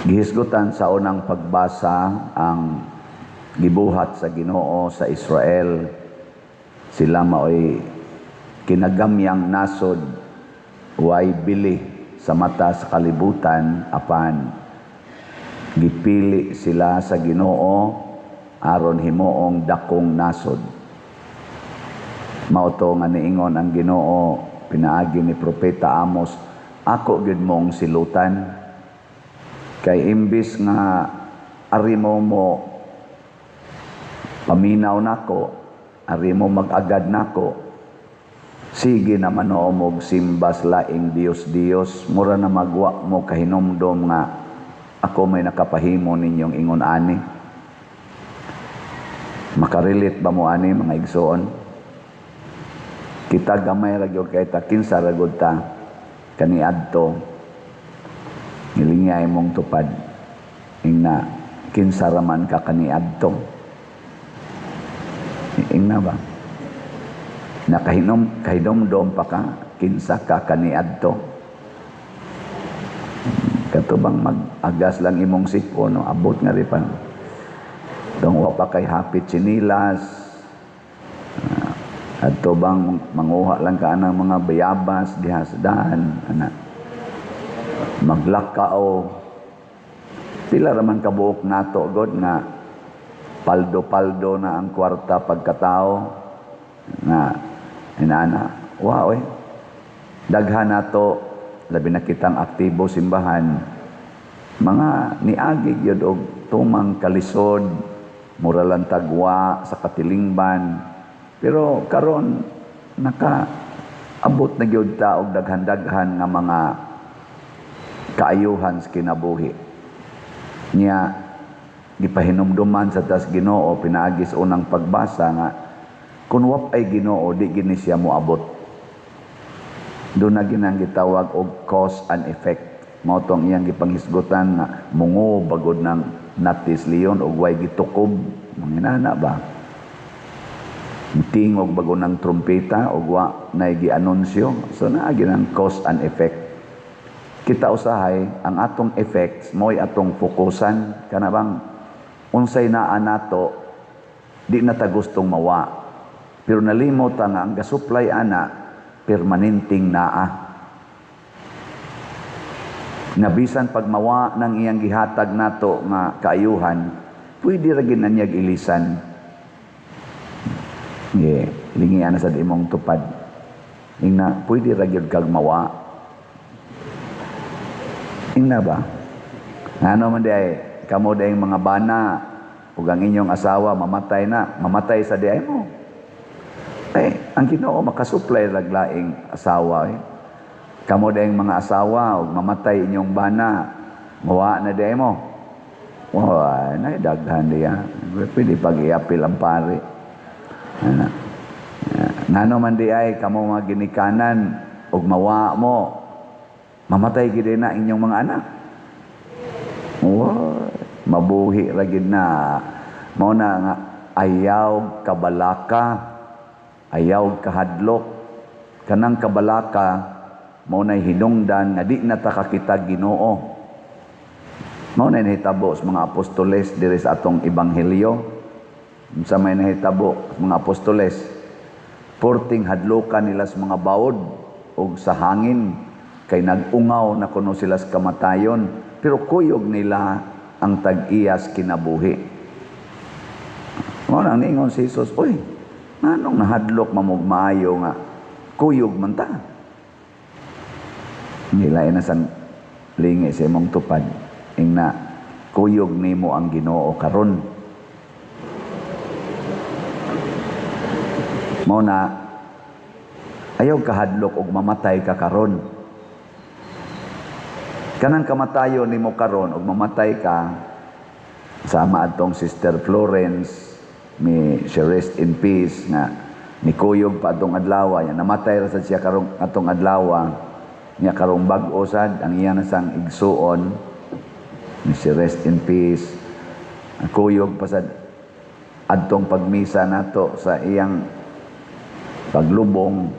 Gihisgutan sa unang pagbasa ang gibuhat sa Ginoo sa Israel. Sila mao'y kinagamyang nasod, way bili sa mata sa kalibutan, apan gipili sila sa Ginoo aron himuong dakong nasod. Mao to nga niingon ang Ginoo pinaagi ni Propeta Amos, ako gid mong silutan. Kay imbis nga arimo mo paminaw nako, arimo mag-agad nako, sige naman o mog simbas laing Dios, mura na magwa mo kahinomdom nga ako may nakapahimo ninyong ingon ani. Makarelate ba mo ani mga igsoon? Kita gamay ra gyud kay ta kinsa ra gud ta kaniadto nilingay mong tupad ingna kinsa ra man ka kaniadto. Ingna ba nakahinomdom pa ka kinsa ka kaniadto. Katubang mag-agas lang imong siko no abot nga ri pa dong wa pa kay hapit sinilas adto bang manguha lang ka anang mga bayabas dihasdan ana maglakao pila raman kabuok nato god nga paldo na ang kwarta pagkatao nga inana wow daghan nato labi na kitang aktibo simbahan mga niagi gyud og tumang kalisod mura lang tagwa sa katilingban pero karon naka abot na gyud ta og daghan-daghan nga mga kaayuhan sa kinabuhi niya gipahinumduman sa tas Ginoo pinaagi sa unang pagbasa nga kun wapay Ginoo di gini siya moabot. Doon na ginang gitawag og cause and effect. Mao tong iyang gipanghisgutan nga mungo bagod ng natis leon og way gitukob manginana ba tingog bago ng trumpeta og wa nay gianunsyo. So naa ginang cause and effect. Kita usahay ang atong effects mo'y atong fokusan kana bang unsay naa nato di na ta gustong mawa pero nalimot ta nga ang gasupply ana permanenteng naa nabisan pag mawa ng iyang gihatag nato nga kaayuhan pwede ra gid nanyag ilisan lingian na sa imong tupad ingna pwede ra gyud kag mawa. Ingna ba? Ano man day, kamo day mga bana, ug ang inyong asawa mamatay na, mamatay sa diay mo. Ang Ginoo makasupply raglaing asawa. Kamo day mga asawa, ug mamatay inyong bana, mawa na diay mo. Wah, na daghan diya. Pwede pag-iapil ang pare. Ngano man diay, kamo mga ginikanan, ug mawa mo, mamatay gid na inyong mga anak. Wow, mabuhi ra gid na. Mao na nga ayaw kabalaka, ayaw kahadlok. Kanang kabalaka mao na hinungdan nga di na ta kakita Ginoo. Mao na nahitabo sa mga apostoles diri sa atong ebanghelyo. Unsa may nahitabo sa mga apostoles? Porting hadlokan nila sa mga bawod ug sa hangin. Kay nag-ungaw na kuno sila sa kamatayon, pero kuyog nila ang tag-iyas kinabuhi. Mo nang niingon si Jesus, oy, nanong nahadlok mamugmaayo nga kuyog man ta. Nilay na sang lingi sa imong tupad, ingna kuyog nimo ang Ginoo karon. Mo na ayaw kahadlok og mamatay ka karon. Kanang kamatayon nimo karon ug mamatay ka sama atong Sister Florence she rest in peace nga nikuyog pa atong adlaw ya namatay ra sad siya karong atong adlaw niya karong bag-o sad ang iya na sang igsuon she rest in peace kuyog pa sad adtong pagmisa nato sa iyang paglubong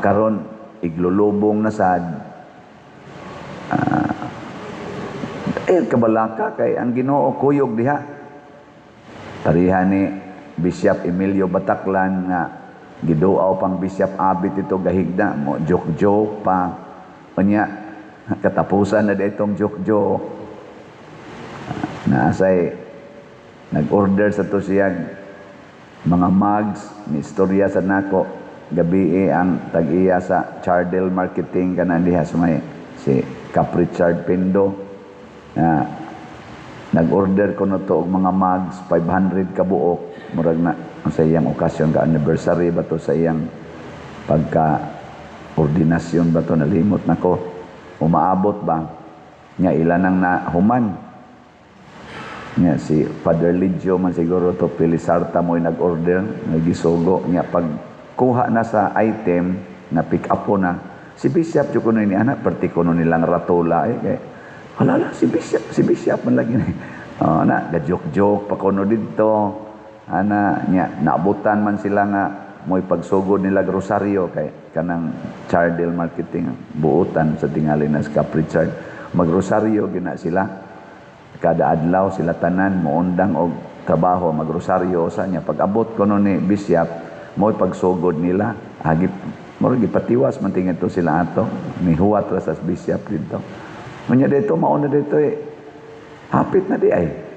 karon iglulubong na sad kabalaka kay ang Ginoo kuyog diha. Tarihan ni Bishop Emilio Bataklan nga giduaw pang Bishop Abit ito gahigda mo joke pa unya katapusan na ditong joke naasay nag-order sa to siyang mga mugs ni istorya sa nako gabi ang tag-iya sa Chardel Marketing kana diha sa may si Cap Richard Pindo nag-order ko no to og mga mugs 500 ka buok murag na sa iyang okasyon ka anniversary ba to sa iyang pagka ordinasyon ba to nalimot nako umaabot ba nya ilan ang nahuman nya si Father Ligio man siguro to Pilisarta mo nag-order nagisugo nya pag kuha na sa item na pick up po na si Bishop jud kuno ni anak perti kuno nilang ratola kay halala si Bishop man lagi na joke pa kuno didto ana nya naabutan man sila nga moy pagsugod nila rosaryo kay kanang Chardel Marketing buutan sa tingali na sa Cap Richard magrosaryo gina sila kada adlaw sila tanan moundang og trabaho magrosaryo sa nya pag-abot kuno ni Bishop moy pagsugod nila hagip mo gipatiwas man tingad to sila ato ni huwat ra sa Bishop dito unya dito mao na dito hapit na di ay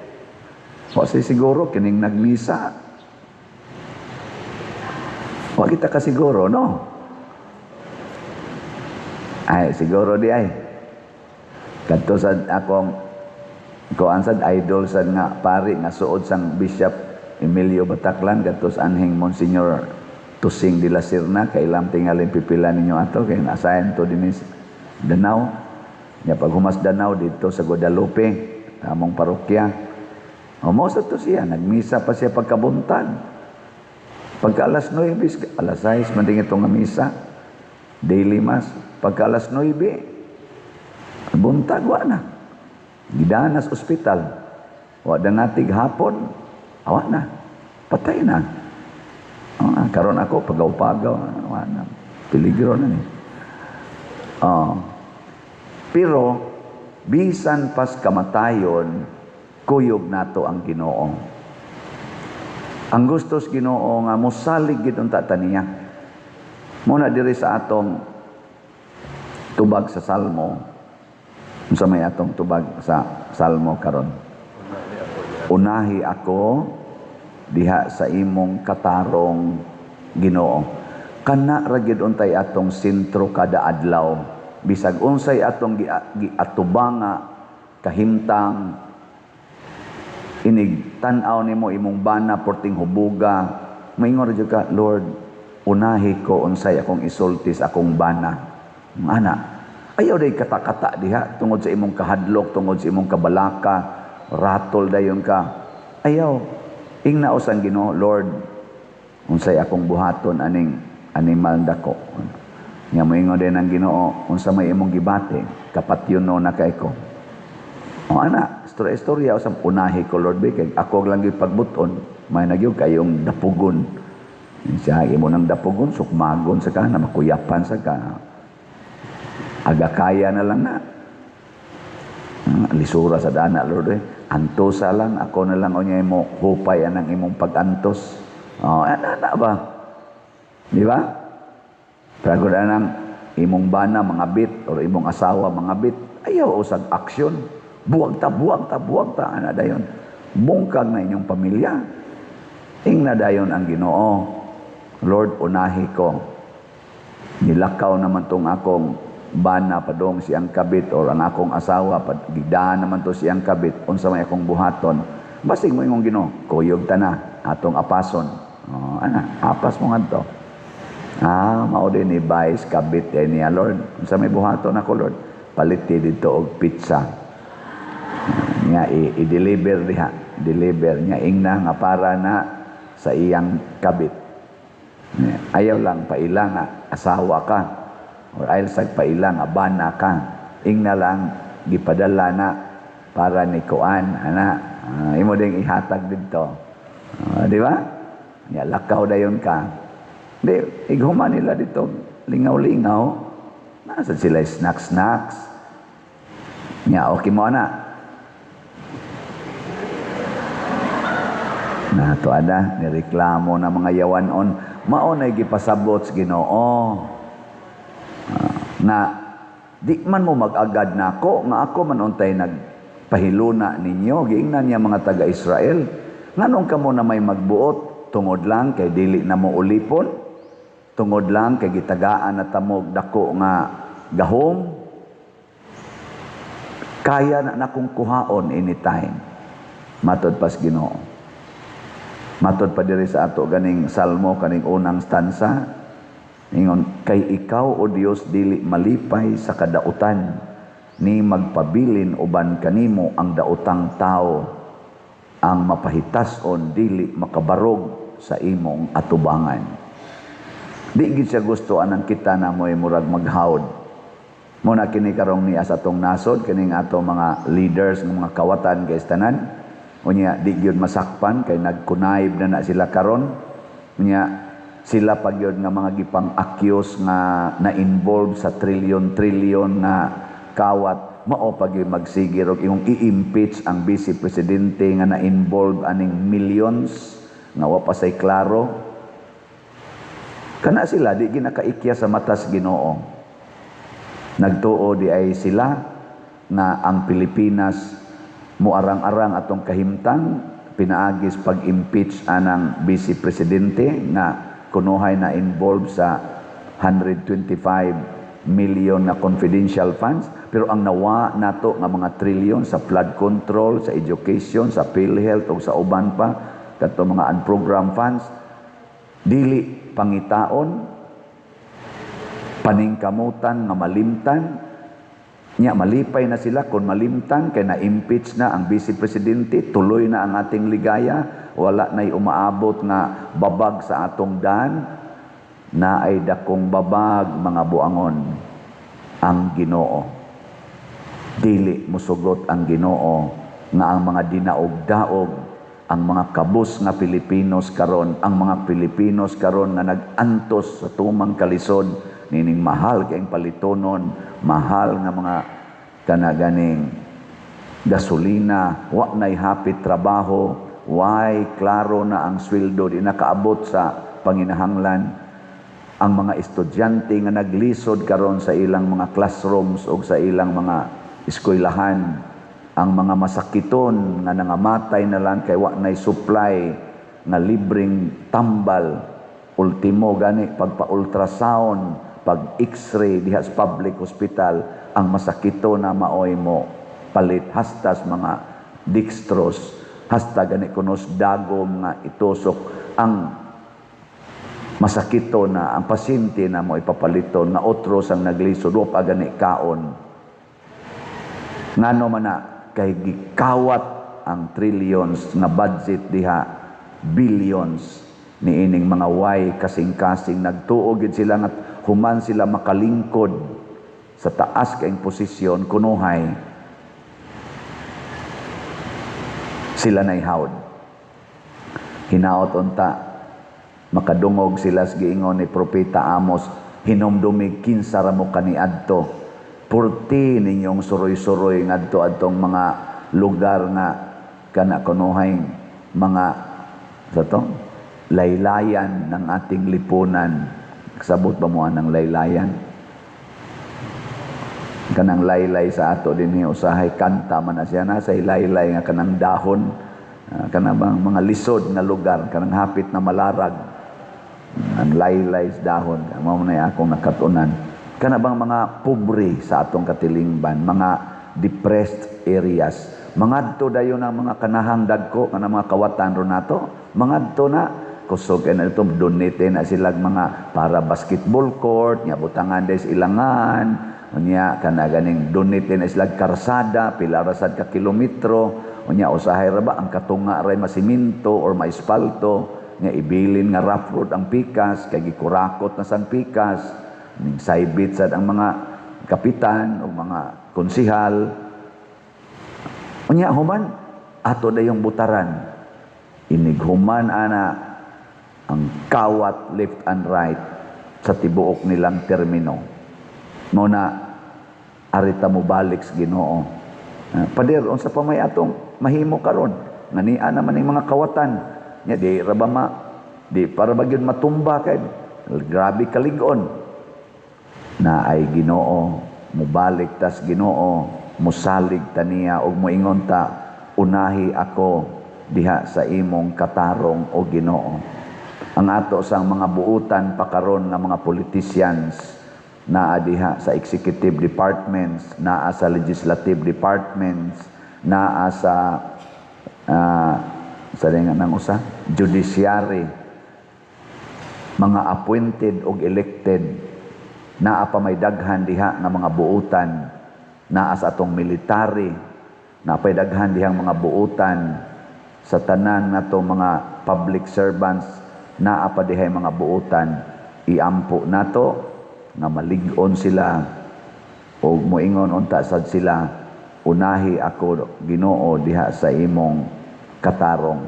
kasi siguro kining nagmisa. Wag kita kasiguro, no? Ay, siguro di ay. Kadto sad akong kuan sad idol sad nga pari nga suod sang Bishop Emilio Bataklan kadto sa anhing Monsignor Tusing de la Serna kay ilang tingalin pipila ninyo ato kay naasayan to dinis Danau. Nya pag humas Danau dito sa Guadalupe, among parokya. Umosa to siya, nagmisa pa siya pagkabuntag. Pagka alas 9, alas 6, man din itong misa. Daily mass. Pagka alas 9, buntag, wa na. Gidanas ospital. Wa na natig hapon, wa na. Patay na. Karon ako, pagaw-pagaw, wa na. Peligro na ni. Pero, bisan pas kamatayon, kuyog nato ang Ginoo. Ang gustos Ginoo nga mosalig gid unta taniya. Muna diri sa atong tubag sa Salmo. Unsa may atong tubag sa Salmo karon? Unahi ako diha sa imong katarong Ginoo. Kana ra gid untay atong sentro kada adlaw. Bisag unsay atong giatubanga kahimtang inig tan-aw nimo imong bana porting hubuga maingon ra ka Lord unahi ko unsay akong isulti sa akong bana ana ayaw day kata-kata diha tungod sa imong kahadlok tungod sa imong kabalaka ratol dayon ka ayaw ingnaos ang Ginoo Lord unsay akong buhaton aning animal dako nya moingon din ang Ginoo unsa may imong gibate kapatyon no na kay ko ana istorya usab unahi ko Lord kay ako lang gyud pagbuton may nagyud kayong dapugon siya imo nang dapugon sukmagon sa ka na makuyapan sa ka aga kaya na lang na lisura sa dana Lord antosa lang ako na lang unya imo hupay anang imong pagantos ana ba di ba pero anang imong bana mga bit or imong asawa mga bit ayaw usag aksyon buwag ta, ana dayon. Bungkag na inyong pamilya. Ingna dayon ang Ginoo. Lord, unahi ko. Nilakaw naman tong akong bana padong siyang kabit or ang akong asawa gidaan naman to siyang kabit unsa may akong buhaton. Basig mo ingong Ginoo, kuyog ta na atong apason. Ana, apas mo ngadto. Mao din ni Vice kabit niya Lord. Unsa may buhaton ako Lord? Paliti dito og pizza. Nga i-deliver deliver niya ingna nga para na sa iyang kabit ayaw lang paila nga asawa ka or ayaw sag paila nga bana ka ingna lang gipadala na para ni kuan ana imo ding ihatag didto di ba ya lakaw dayon ka di ighuman nila dito lingaw-lingaw nasa sila snacks nya okay mo na Na to ada nireklamo na mga yawanon mao na gipasabot sa Ginoo. Na di man mo mag-agad nako nga ako man untay nagpahiluna ninyo giingnan niya mga taga-Israel. Nganong kamo na may magbuot tungod lang kay dili na mo ulipon, tungod lang kay gitagaan na tamog dako nga gahom. Kaya na nakong kuhaon anytime. Matod pas Ginoo. Matod pa diri sa ato ganing salmo kaning unang stanza. Ingon, kay ikaw o Dios dili malipay sa kadautan, ni magpabilin uban kanimo ang daotang tao, ang mapahitason dili makabarog sa imong atubangan. Di gid siya gusto anang kita na mo'y murag maghawd. Muna kini karong niya sa atong nasod, kining ato mga leaders ng mga kawatan kay tanan. Unya di gyud masakpan kay nagkunayb na sila karon. Unya sila pa gyud nga mga gipang-accuse nga na-involve sa trilyon-trilyon na kawat, mao pa gyud magsigir og imong i-impeach ang vice presidente nga na-involve aning millions nga wa pa say klaro. Kana sila di ginakaikya sa matas Ginoo. Nagtuo di ay sila nga ang Pilipinas muarang-arang atong kahimtang pinaagis pag-impeach anang vice presidente nga kunuhay na involved sa 125 million na confidential funds, pero ang nawa nato nga mga trilyon sa flood control, sa education, sa PhilHealth o sa uban pa kadto mga unprogrammed funds dili pangitaon, paningkamutan nga malimtan. Nya malipay na sila kung malimtan kay na-impeach na ang vice presidente, tuloy na ang ating ligaya, wala na'y umaabot nga babag sa atong daan, na ay dakong babag mga buangon ang Ginoo. Dili musugot ang Ginoo nga ang mga dinaog-daog, ang mga kabus nga Pilipinos karon, ang mga Pilipinos karon nga nag-antos sa tumang kalisod, nining mahal kayong palitonon, mahal nga mga kanaganing gasolina, wa na'y hapit trabaho, why klaro na ang sweldo di nakaabot sa panginahanglan. Ang mga estudyante nga naglisod karon sa ilang mga classrooms o sa ilang mga eskwelahan, ang mga masakiton nga nangamatay na lang kay wa na'y supply nga libreng tambal, ultimo gani pagpa-ultrasound, pag x-ray diha sa public hospital, ang masakito na maoy mo palit hastas mga dextrose, hasta gani kunos dagom nga itusok ang masakito na ang pasyente na mo ipapaliton nga otros ang naglisod wa pa gani kaon. Ngano man na kay gikawat ang trillions nga budget diha, billions ni ining mga way kasing-kasing nagtuo gid sila nga human sila makalingkod sa taas kaing posisyon kunuhay sila na'y hawd. Hinaot unta makadungog sila sa giingon ni Propeta Amos, hinumdumig kinsa ra mo kaniadto, purti ninyong suroy-suroy ngadto adtong mga lugar nga kana kunuhay mga sa to laylayan ng ating lipunan. Kasabot ba mo ng laylayan? Kanang laylay sa ato din usahay kanta man na siya na sa laylay nga kanang dahon, kanang mga lisod na lugar, kanang hapit na malarag, ang laylay sa dahon, mao na akong nakatunan. Kana bang mga pobre sa atong katilingban, mga depressed areas, mangadto dayon ang mga kanahang dagko kanang mga kawatan ro nato, mangadto na kusog na ito, donate na silang mga para basketball court, nya butangan des ilangan, nya kana ganing donate na silang karsada, pilarasad ka kilometro, nya usahay ra ba ang katunga ray masiminto or maispalto, nya ibilin nga rough road ang pikas, kay gikurakot na sang pikas, ning saybit sad ang mga kapitan o mga konsihal. Nya human ato dayong butaran, inighuman ana ang kawat left and right sa tibuok nilang termino. Muna arita mo balik sa Ginoo. Pader unsa pa may atong mahimo karon nga niya naman ning mga kawatan Nya di ra ba di para bagyon matumba kay grabe kalig-on. Na ay Ginoo, mubalik tas Ginoo, musalig taniya og moingon ta, unahi ako diha sa imong katarong o Ginoo. Ang ato sang mga buutan pakaron nga mga politicians naa diha sa executive departments, naa sa legislative departments, naa sa nga nang usa judiciary, mga appointed o elected, naa pa may daghan diha nga mga buutan, naa sa atong military, naa pay daghan dihang mga buutan sa tanan nato mga public servants, naa pa dihay mga buutan, iampo nato nga malig-on sila o moingon unta sad sila, unahi ako Ginoo diha sa imong katarong.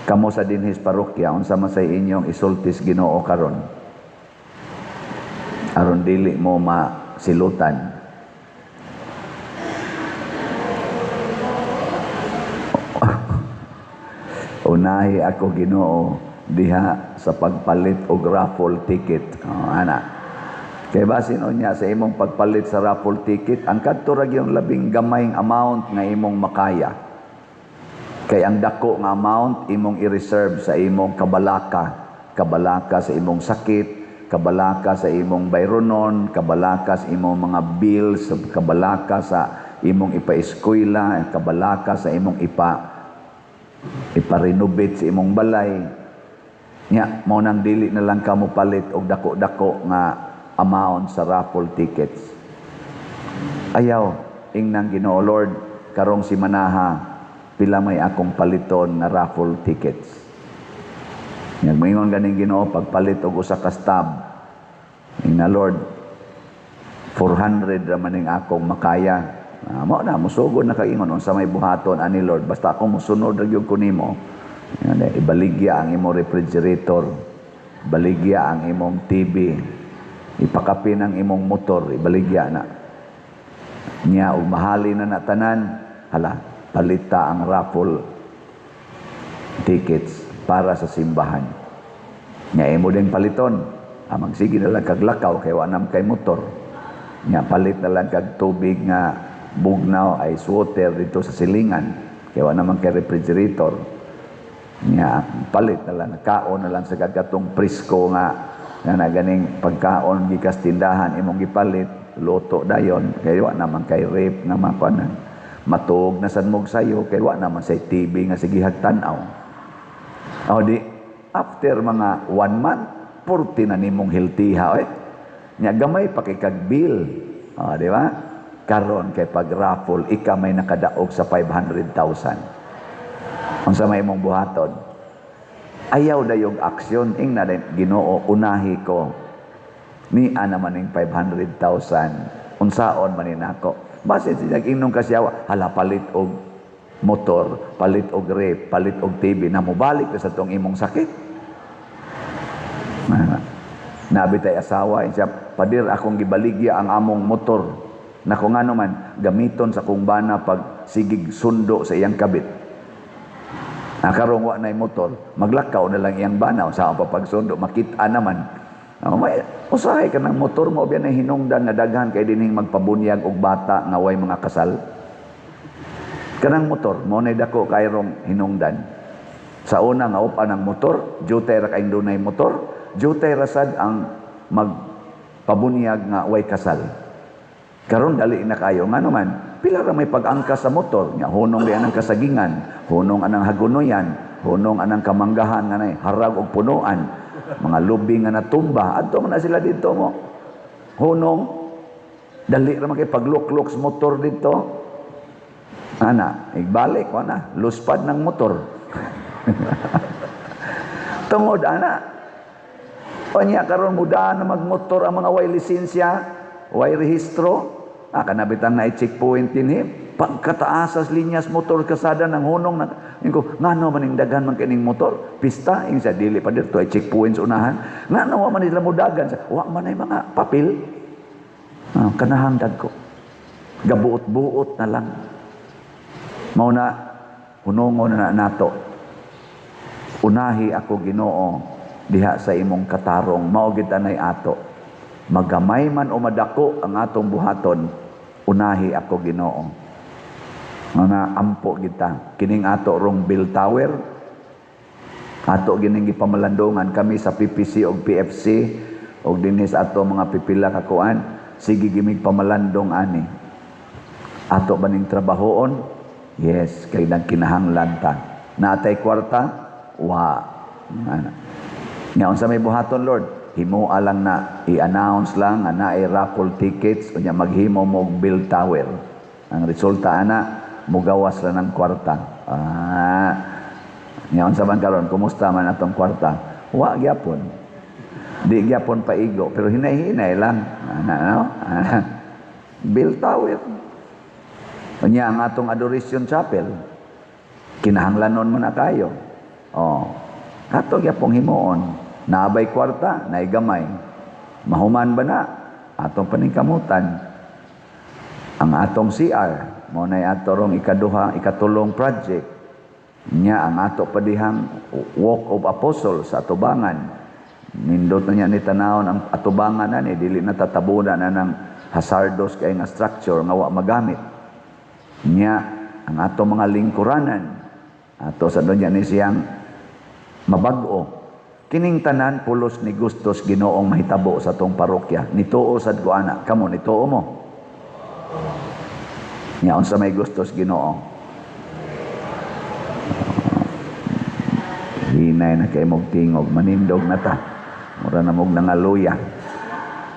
Kamo sa dinhis parokya, unsa man say inyong isultis Ginoo karon? Aron dili mo masilutan. Unahi ako Ginoo diha sa pagpalit og raffle ticket. Ana. Kay basin unya sa imong pagpalit sa raffle ticket, ang kadto ra gyud labing gamayng amount nga imong makaya. Kay ang dako nga amount imong i-reserve sa imong kabalaka, kabalaka sa imong sakit, kabalaka sa imong bayronon, kabalaka sa imong mga bills, kabalaka sa imong ipa-eskwela, kabalaka sa imong ipa-renovate sa imong balay. Nya mao nang dili na lang ka mo palit og dako-dako nga amount sa raffle tickets. Ayaw ingnang Ginoo, Lord, karong si manaha pila may akong paliton na raffle tickets. Nya moingon ganing Ginoo pagpalit og usa ka stub, ingna Lord 400 ra maning akong makaya. Mao na musugod na kaingon unsa may buhaton ani Lord, basta ako mosunod ra gyud ko nimo. Ibaligya ang imong refrigerator, baligya ang imong TV, ipakapi ng imong motor, ibaligya na niya ug mahali na tanan, hala palita ang raffle tickets para sa simbahan. Nya imo ding paliton, magsige na lang kag lakaw kay wa nam kay motor. Nya palit na lang kag tubig nga bugnaw, ice water dito sa silingan kay wa naman kay refrigerator. Nya palit na lang, kaon na lang sa katong presko nga ganing pagkaon gikas tindahan imong gipalit, luto dayon kay wa naman kay rape nga mapanan. Matuog na sad mog sayo kay wa naman say TV nga sige hagtan-aw. O di after mga 1 month 40 na nimong healthy nya gamay pa kay kag bill. Di ba? Karon kay pag raffle ika may nakadaog sa 500,000. Unsa may imong buhaton? Ayaw dayog aksyon, ingna Ginoo, unahi ko ni naman ning 500,000 unsaon man nako. Base siya inong kasyawa, hala palit og motor, palit og rep, palit og TV na mobalik sa tong imong sakit. Nabitay asawa siya, padir akong gibaligya ang among motor. Nako ngano man gamiton sa kong bana pag sigig sundo sa iyang kabit. Karong wa nay motor, maglakaw na lang iyang banaw sa papagsundo, makita naman. May usahay ka ng motor mo biyan ay hinungdan nga daghan kay dinhing magpabunyag og bata nga way mga kasal. Kanang motor mo nay dako kayrong hinungdan. Sa una nga upan ang motor, jutay ra kay dunay motor, jutay ra sad ang magpabunyag nga way kasal. Karon dali na kayo ngano man pila ra may pag-angkas sa motor nya hunong di anang kasagingan, hunong anang hagunoyan, hunong anang kamanggahan nga nay harag og punuan, mga lubing nga natumba adto man na sila dito mo. Hunong dali ra man kay pagluklok sa motor dito. Ana, igbalik wa na, luspad ng motor. Tungod ana. Onya karon mudaan na magmotor ang mga way lisensya, way rehistro. Kanabitan na i-checkpoint din pagkataasas linyas motor kasada ng hunong na ngano man ning daghan man kining motor pista ing sa dili pa dito ay checkpoints unahan ngano wa man nila mudagan wa man ay mga papel kanahangdan ko gabuot-buot na lang mao na hunongon na nato Unahi ako Ginoo diha sa imong katarong, mao gid anay ato. Magamay man o madako ang atong buhaton, unahi ako Ginoo. Mga ampo kita, kining ato rong Bill Tower, ato gining gipamalandongan kami sa PPC o PFC o dinis ato mga pipila kakuan, sige gimig pamalandong ani. Ato ba ning trabahoon? Yes, kay nagkinahanglan ta. Naatay kwarta? Wa. Ngayon sa may buhaton, Lord, himo alang na i-announce lang nga naay raffle tickets unya maghimo mo og Bill Tower. Ang resulta ana mugawas ra ng kwarta. Ngayon sa man karon, kumusta man atong kwarta? Wa gyapon. Di gyapon paigo, pero hinay-hinay lang. Bill Tower. Unya ang atong Adoration Chapel, kinahanglanon man na kayo. Ato gyapong himuon. Naabay kwarta, naay gamay. Mahuman ba na? Atong paningkamutan. Ang atong CR, mo na ato rong ikatulong project. Nya ang ato padihang Walk of Apostles sa Atubangan. Nindot na niya ni tanawon ang Atubangan na ni, dili na tatabunan na ng hazardous kay nga structure nga wa magamit. Nya ang ato mga lingkuranan, ato sa doon ni siyang mabag-o. Kining tanan pulos ni gustos Ginoong mahitabo sa tong parokya. Nituo sad ko ana, kamo nituo mo. Nya unsa may gustos Ginoo? Hinay na kay mog tingog, manindog na ta. Mura na mog nangaluya.